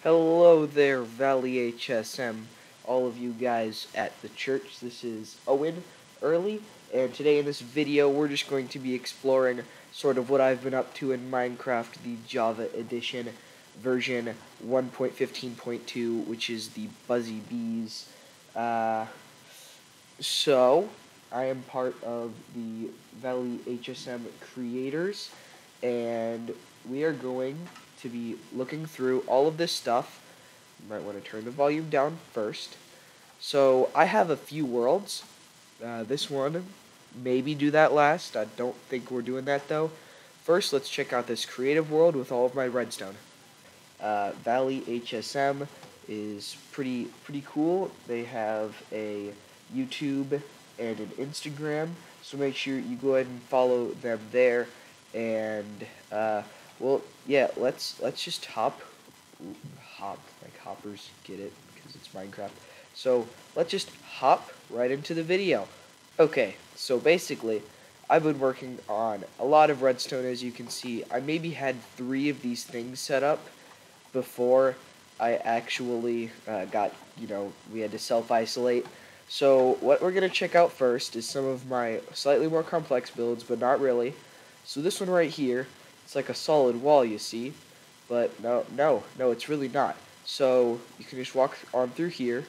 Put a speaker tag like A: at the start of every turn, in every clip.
A: Hello there, Valley HSM, all of you guys at the church. This is Owen Early, and today in this video we're just going to be exploring sort of what I've been up to in Minecraft, the Java Edition version 1.15.2, which is the Buzzy Bees. So, I am part of the Valley HSM creators, and we are going to be looking through all of this stuff. You might want to turn the volume down first. So, I have a few worlds. This one, maybe do that last. I don't think we're doing that though. First, let's check out this creative world with all of my redstone. Valley HSM is pretty cool. They have a YouTube and an Instagram, so make sure you go ahead and follow them there. And well, yeah, let's just hop like hoppers, get it because it's Minecraft. So let's just hop right into the video. Okay, so basically, I've been working on a lot of redstone, as you can see. I maybe had 3 of these things set up before I actually we had to self-isolate. So what we're going to check out first is some of my slightly more complex builds, but not really. So this one right here, it's like a solid wall, you see. But no, it's really not. So you can just walk on through here.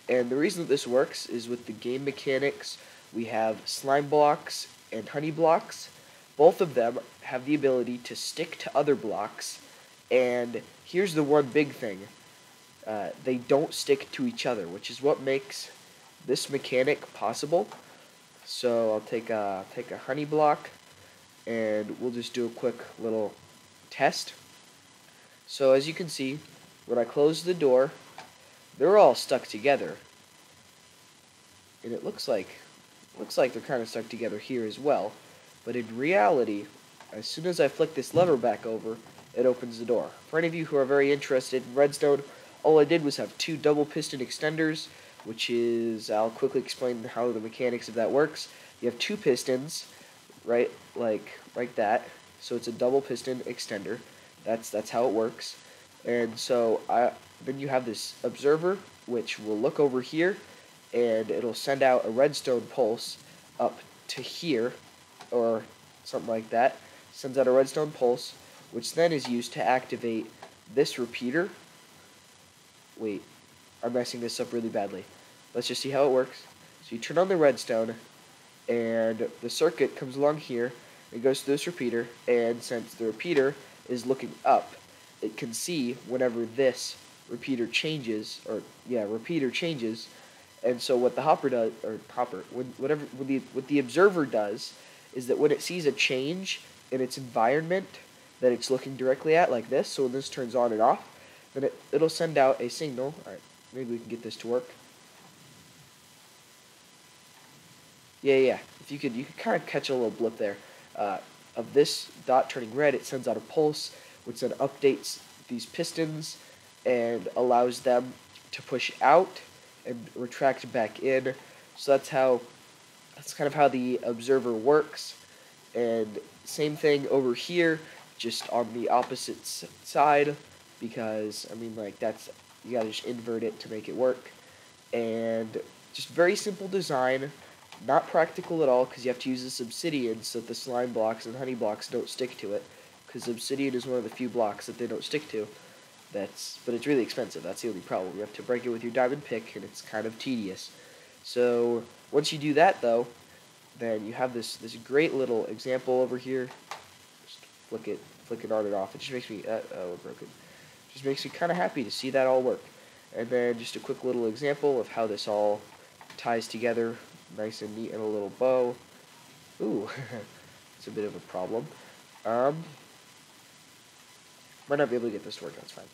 A: And the reason that this works is with the game mechanics, we have slime blocks and honey blocks. Both of them have the ability to stick to other blocks. And here's the one big thing. They don't stick to each other, which is what makes this mechanic possible. So I'll take a honey block, and we'll just do a quick little test. So as you can see, when I close the door, they're all stuck together. And it looks like they're kind of stuck together here as well. But in reality, as soon as I flick this lever back over, it opens the door. For any of you who are very interested in redstone, all I did was have 2 double piston extenders, which is, I'll quickly explain how the mechanics of that works. You have 2 pistons, right, like that. So it's a double piston extender. That's how it works. And so then you have this observer, which will look over here, and it'll send out a redstone pulse up to here, or something like that. Sends out a redstone pulse, which then is used to activate this repeater. Wait, I'm messing this up really badly. Let's just see how it works. So you turn on the redstone, and the circuit comes along here. It goes to this repeater, and since the repeater is looking up, it can see whenever this repeater changes, and so what the what the observer does is that when it sees a change in its environment that it's looking directly at, like this, so when this turns on and off, then it'll send out a signal. Alright, maybe we can get this to work. Yeah. If you could kind of catch a little blip there. Of this dot turning red, it sends out a pulse, which then updates these pistons and allows them to push out and retract back in. So that's kind of how the observer works. And same thing over here, just on the opposite side, because you gotta just invert it to make it work. And just very simple design, not practical at all, because you have to use this obsidian so that the slime blocks and honey blocks don't stick to it, because obsidian is one of the few blocks that they don't stick to. But it's really expensive. That's the only problem. You have to break it with your diamond pick, and it's kind of tedious. So once you do that, though, then you have this great little example over here. Just flick it on and off. It just makes me we're broken. Just makes me kind of happy to see that all work. And then just a quick little example of how this all ties together, nice and neat in a little bow. Ooh, it's a bit of a problem. Might not be able to get this to work. That's fine.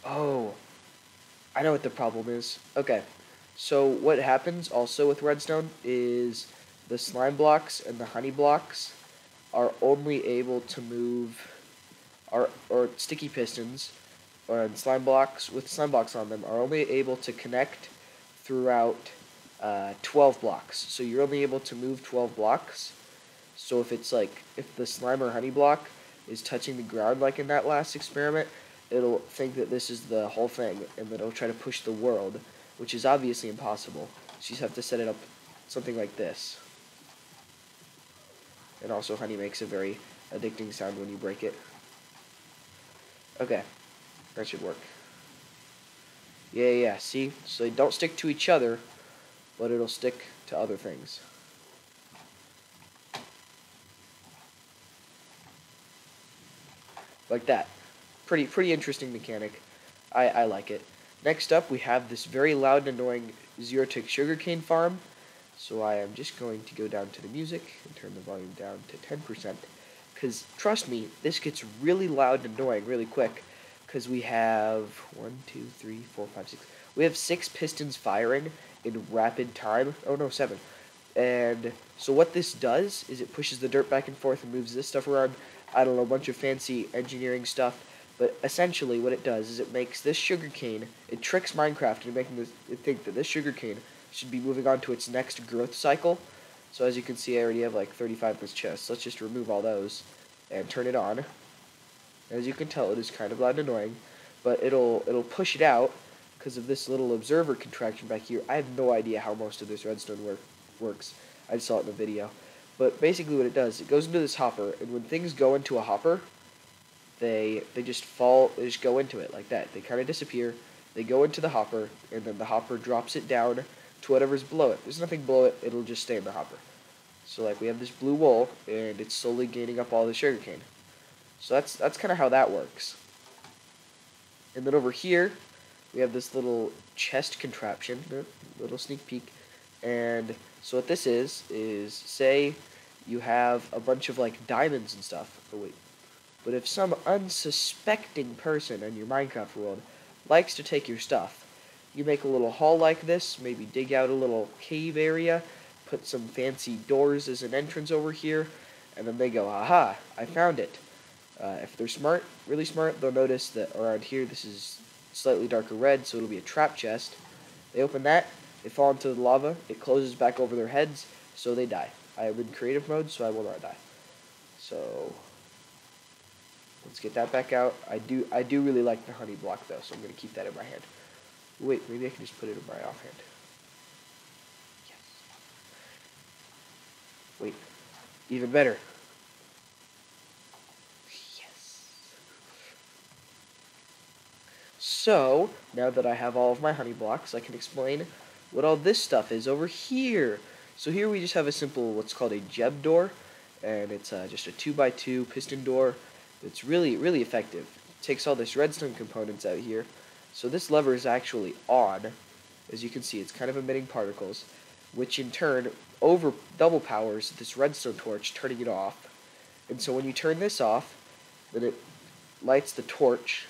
A: Oh, I know what the problem is. Okay, so what happens also with redstone is the slime blocks and the honey blocks are only able to move, or sticky pistons, and slime blocks with slime blocks on them are only able to connect throughout 12 blocks. So you're only able to move 12 blocks. So if it's like, if the slime or honey block is touching the ground like in that last experiment, it'll think that this is the whole thing, and then it'll try to push the world, which is obviously impossible. So you just have to set it up something like this. And also honey makes a very addicting sound when you break it. Okay, that should work. Yeah, see? So they don't stick to each other, but it'll stick to other things. Like that. Pretty interesting mechanic. I like it. Next up, we have this very loud and annoying zero-tick sugarcane farm. So I am just going to go down to the music and turn the volume down to 10%. Because, trust me, this gets really loud and annoying really quick. Because we have 1, 2, 3, 4, 5, 6. We have 6 pistons firing in rapid time. Oh no, 7. And so what this does is it pushes the dirt back and forth and moves this stuff around. I don't know, a bunch of fancy engineering stuff. But essentially what it does is it makes this sugarcane, it tricks Minecraft into making it think that this sugarcane should be moving on to its next growth cycle. So as you can see, I already have like 35 in this chest. Let's just remove all those and turn it on. As you can tell, it is kind of loud and annoying, but it'll push it out because of this little observer contraction back here. I have no idea how most of this redstone works. I just saw it in the video. But basically what it does, it goes into this hopper, and when things go into a hopper, they just fall, they just go into it like that. They kind of disappear, they go into the hopper, and then the hopper drops it down to whatever's below it. There's nothing below it, it'll just stay in the hopper. So like we have this blue wool, and it's slowly gaining up all the sugarcane. So that's kind of how that works. And then over here, we have this little chest contraption, little sneak peek. And so what this is say you have a bunch of like diamonds and stuff. Oh wait. But if some unsuspecting person in your Minecraft world likes to take your stuff, you make a little hall like this, maybe dig out a little cave area, put some fancy doors as an entrance over here, and then they go, aha, I found it. If they're smart, really smart, they'll notice that around here this is slightly darker red, so it'll be a trap chest. They open that, they fall into the lava, it closes back over their heads, so they die. I am in creative mode, so I will not die. So let's get that back out. I do really like the honey block though, so I'm going to keep that in my hand. Wait, maybe I can just put it in my offhand. Yes. Wait, even better. Yes. So, now that I have all of my honey blocks, I can explain what all this stuff is over here. So here we just have a simple, what's called a jeb door, and it's just a 2x2 piston door. It's really effective. It takes all this redstone components out here. So this lever is actually on. As you can see, it's kind of emitting particles, which in turn double powers this redstone torch, turning it off. And so when you turn this off, then it lights the torch,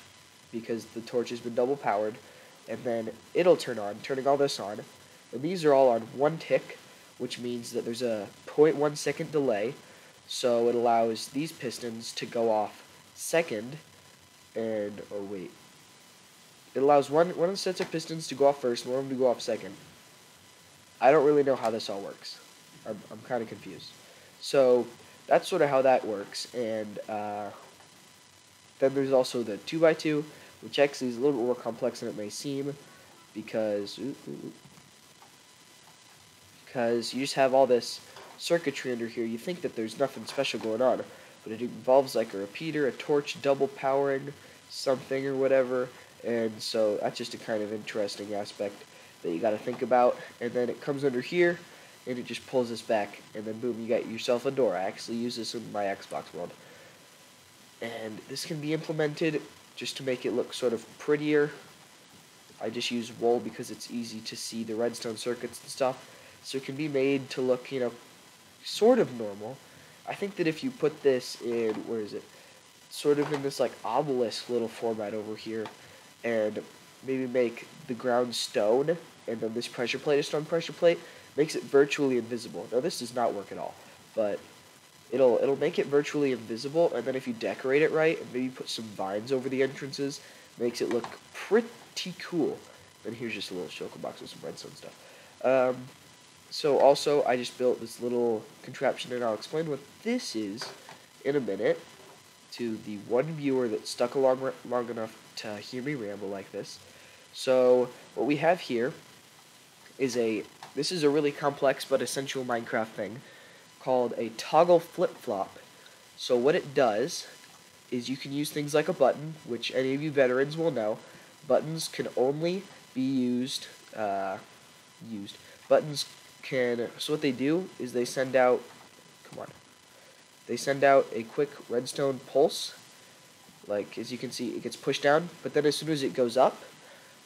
A: because the torch has been double powered, and then it'll turn on, turning all this on. And these are all on 1 tick, which means that there's a 0.1 second delay. So it allows these pistons to go off second, and, oh wait, it allows one of the sets of pistons to go off first, and one of them to go off second. I don't really know how this all works. I'm kind of confused. So that's sort of how that works, and then there's also the 2x2, which actually is a little bit more complex than it may seem, because you just have all this circuitry under here. You think that there's nothing special going on, but it involves like a repeater, a torch, double powering something or whatever, and so that's just a kind of interesting aspect that you got to think about. And then it comes under here, and it just pulls this back, and then boom, you got yourself a door. I actually use this in my Xbox world, and this can be implemented just to make it look sort of prettier. I just use wool because it's easy to see the redstone circuits and stuff, so it can be made to look, sort of normal. I think that if you put this in, where is it, sort of in this like obelisk little format over here, and maybe make the ground stone, and then this pressure plate, a stone pressure plate, makes it virtually invisible. Now this does not work at all, but it'll make it virtually invisible, and then if you decorate it right, and maybe put some vines over the entrances, makes it look pretty cool. And here's just a little shulker box with some redstone stuff. So also, I just built this little contraption, and I'll explain what this is in a minute to the one viewer that stuck along long enough to hear me ramble like this. So what we have here is this is a really complex but essential Minecraft thing called a toggle flip-flop. So what it does is you can use things like a button, which any of you veterans will know. Buttons can only be used. Buttons can. So what they do is they send out. Come on. They send out a quick redstone pulse. Like as you can see, it gets pushed down, but then as soon as it goes up,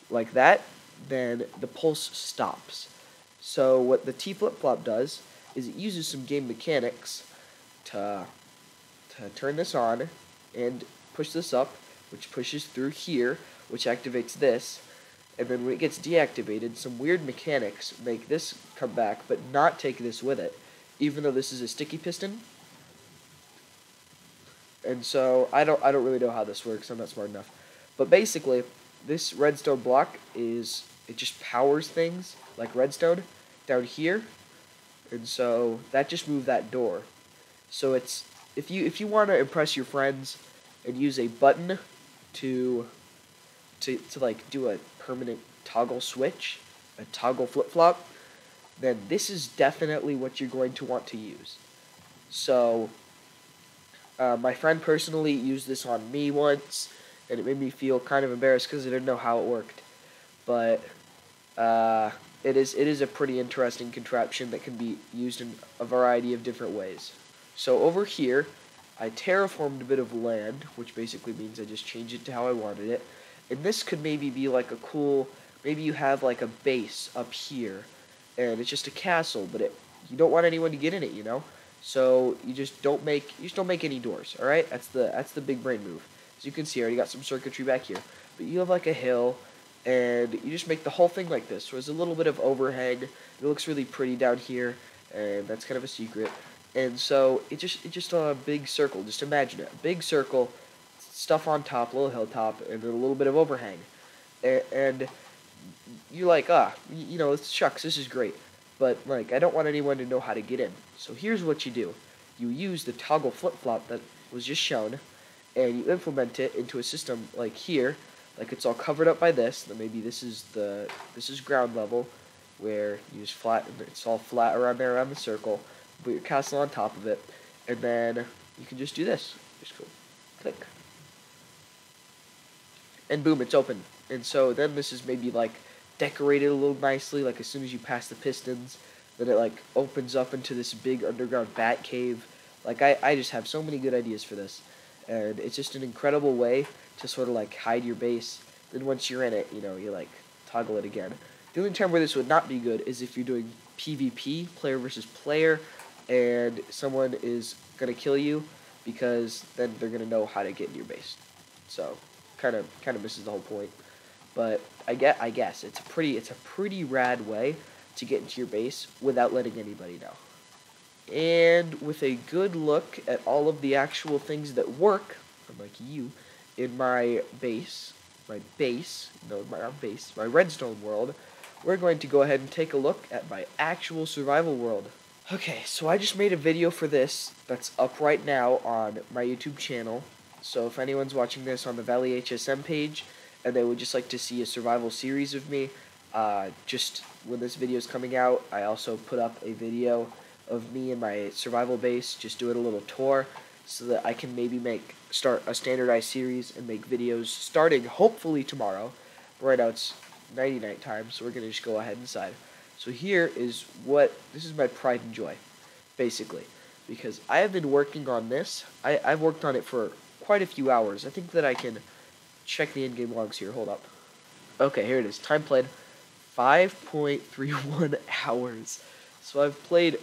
A: like that, then the pulse stops. So what the T flip-flop does is it uses some game mechanics to turn this on and push this up, which pushes through here, which activates this, and then when it gets deactivated, some weird mechanics make this come back, but not take this with it, even though this is a sticky piston. And so I don't really know how this works. I'm not smart enough, but basically, this redstone block it just powers things like redstone down here, and so that just moved that door. So it's if you want to impress your friends and use a button to like do a permanent toggle switch, a toggle flip-flop, then this is definitely what you're going to want to use. So my friend personally used this on me once, and it made me feel kind of embarrassed because I didn't know how it worked. But it is a pretty interesting contraption that can be used in a variety of different ways. So over here, I terraformed a bit of land, which basically means I just changed it to how I wanted it. And this could maybe be like a cool, maybe you have like a base up here, and it's just a castle, but you don't want anyone to get in it, you know? So you just don't make any doors, all right? That's the big brain move. As you can see, I already got some circuitry back here, but you have like a hill, and you just make the whole thing like this. So there's a little bit of overhang. It looks really pretty down here, and that's kind of a secret. And so it's just a big circle. Just imagine it, a big circle, stuff on top, little hilltop, and then a little bit of overhang. And you're like, shucks, this is great. But like, I don't want anyone to know how to get in. So here's what you do: you use the toggle flip-flop that was just shown, and you implement it into a system like here. Like it's all covered up by this. Then maybe this is ground level, where you just it's all flat around there around the circle. Put your castle on top of it, and then you can just do this. Just go click, and boom, it's open. And so then this is maybe like decorated a little nicely. Like as soon as you pass the pistons, then it like opens up into this big underground bat cave. Like I just have so many good ideas for this, and it's just an incredible way to sort of like hide your base. Then once you're in it, you like toggle it again. The only time where this would not be good is if you're doing PvP, player versus player, and someone is gonna kill you, because then they're gonna know how to get in your base. So kind of misses the whole point. But I guess it's a pretty rad way to get into your base without letting anybody know. And with a good look at all of the actual things that work, unlike you, in my redstone world, we're going to go ahead and take a look at my actual survival world. Okay, so I just made a video for this that's up right now on my YouTube channel. So if anyone's watching this on the Valley HSM page, and they would just like to see a survival series of me, just when this video is coming out, I also put up a video of me in my survival base, just doing a little tour, so that I can maybe start a standardized series and make videos starting hopefully tomorrow. Right now it's night time, so we're gonna just go ahead inside. So this is my pride and joy, basically, because I have been working on this. I've worked on it for quite a few hours. I think that I can check the in-game logs here. Hold up. Okay, here it is. Time played, 5.31 hours. So I've played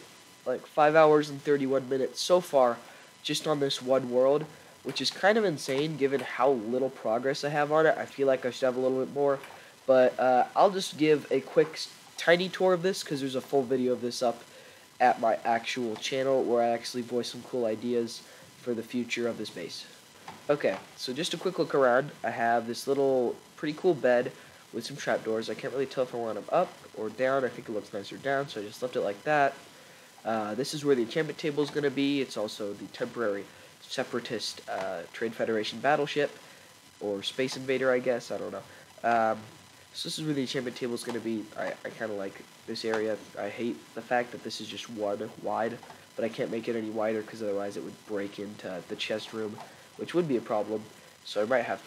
A: like 5 hours and 31 minutes so far just on this one world, which is kind of insane given how little progress I have on it. I feel like I should have a little bit more, but I'll just give a quick tiny tour of this, because there's a full video of this up at my actual channel where I actually voice some cool ideas for the future of this base. Okay, so just a quick look around. I have this little pretty cool bed with some trapdoors. I can't really tell if I want them up or down. I think it looks nicer down, so I just left it like that. This is where the enchantment table is going to be. It's also the temporary separatist Trade Federation battleship, or Space Invader, I guess. I don't know. So this is where the enchantment table is going to be. I kind of like this area. I hate the fact that this is just one wide, but I can't make it any wider because otherwise it would break into the chest room, which would be a problem. So I might have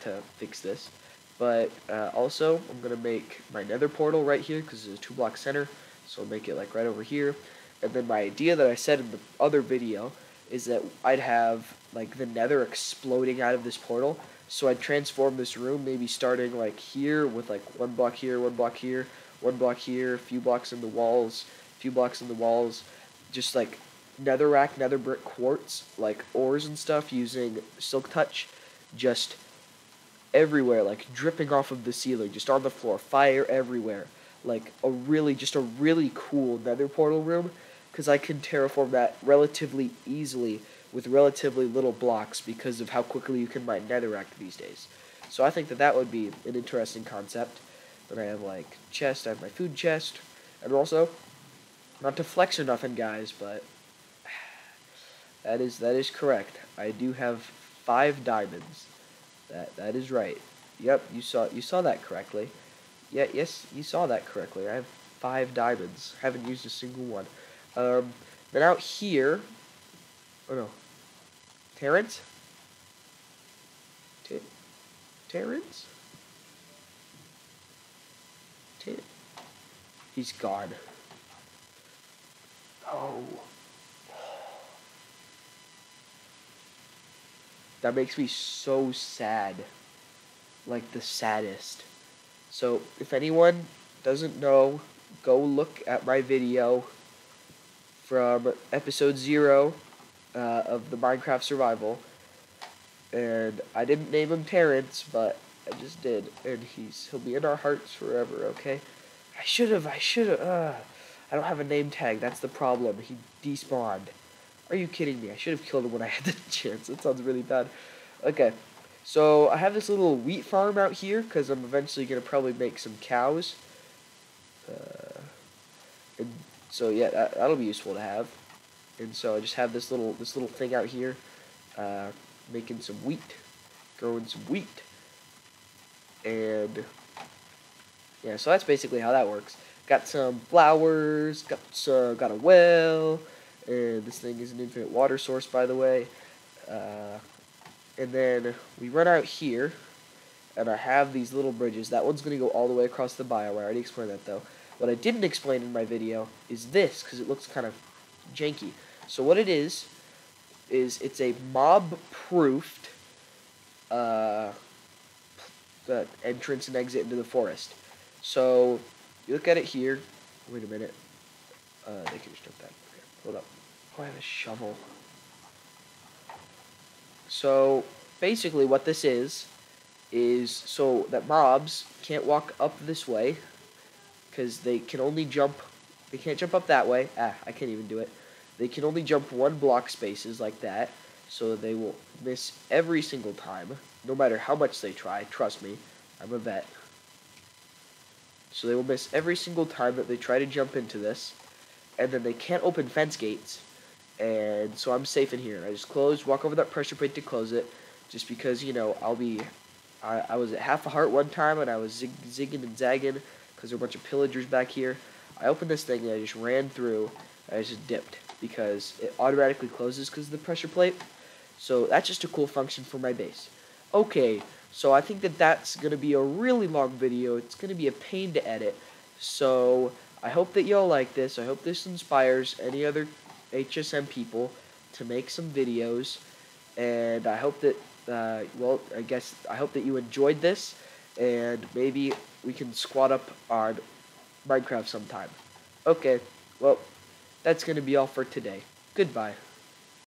A: to fix this. But also, I'm going to make my nether portal right here because it's a 2-block center. So I'll make it like right over here. And then my idea that I said in the other video is that I'd have like the nether exploding out of this portal. So I'd transform this room, maybe starting like here with like 1 block here, 1 block here, 1 block here, a few blocks in the walls, a few blocks in the walls, just like netherrack, nether brick quartz, like ores and stuff using silk touch, just everywhere, like dripping off of the ceiling, just on the floor, fire everywhere, like just a really cool nether portal room, because I can terraform that relatively easily with relatively little blocks because of how quickly you can mine netherrack these days. So I think that would be an interesting concept. Then I have like chest, I have my food chest, and also, not to flex or nothing, guys, but that is correct. I do have 5 diamonds. That is right. Yep, you saw that correctly. Yeah, yes, you saw that correctly. I have 5 diamonds. Haven't used a single one. Then out here, oh no, Terrence? Terrence? He's gone. Oh. That makes me so sad. Like the saddest. So, if anyone doesn't know, go look at my video from episode 0 of the Minecraft Survival. And I didn't name him Terrence, but I just did. And he'll be in our hearts forever, okay? I should have. I don't have a name tag, that's the problem. He despawned. Are you kidding me? I should have killed him when I had the chance. That sounds really bad. Okay, so I have this little wheat farm out here because I'm eventually going to probably make some cows. And so yeah, that'll be useful to have. And so I just have this little thing out here, making some wheat, growing some wheat, and yeah, so that's basically how that works. Got some flowers, got a well. And this thing is an infinite water source, by the way. And then we run out here, and I have these little bridges. That one's going to go all the way across the biome. I already explained that, though. What I didn't explain in my video is this, because it looks kind of janky. So what it is it's a mob-proofed entrance and exit into the forest. So you look at it here. Wait a minute. They can just jump that. Okay, hold up. Oh, I have a shovel. So basically what this is so that mobs can't walk up this way because they can't jump up that way. I can't even do it. They can only jump 1 block spaces like that, so they will miss every single time, no matter how much they try. Trust me, I'm a vet. So they will miss every single time that they try to jump into this, and then they can't open fence gates. And so I'm safe in here. I just walk over that pressure plate to close it, just because, you know, I was at half a heart one time, and I was zigging and zagging, because there were a bunch of pillagers back here. I opened this thing, and I just ran through, and I just dipped, because it automatically closes because of the pressure plate. So that's just a cool function for my base. Okay, so I think that's going to be a really long video. It's going to be a pain to edit. So I hope that y'all like this. I hope this inspires any other HSM people to make some videos, and I hope that I hope that you enjoyed this, and maybe we can squat up on Minecraft sometime. Okay, well, that's going to be all for today. Goodbye.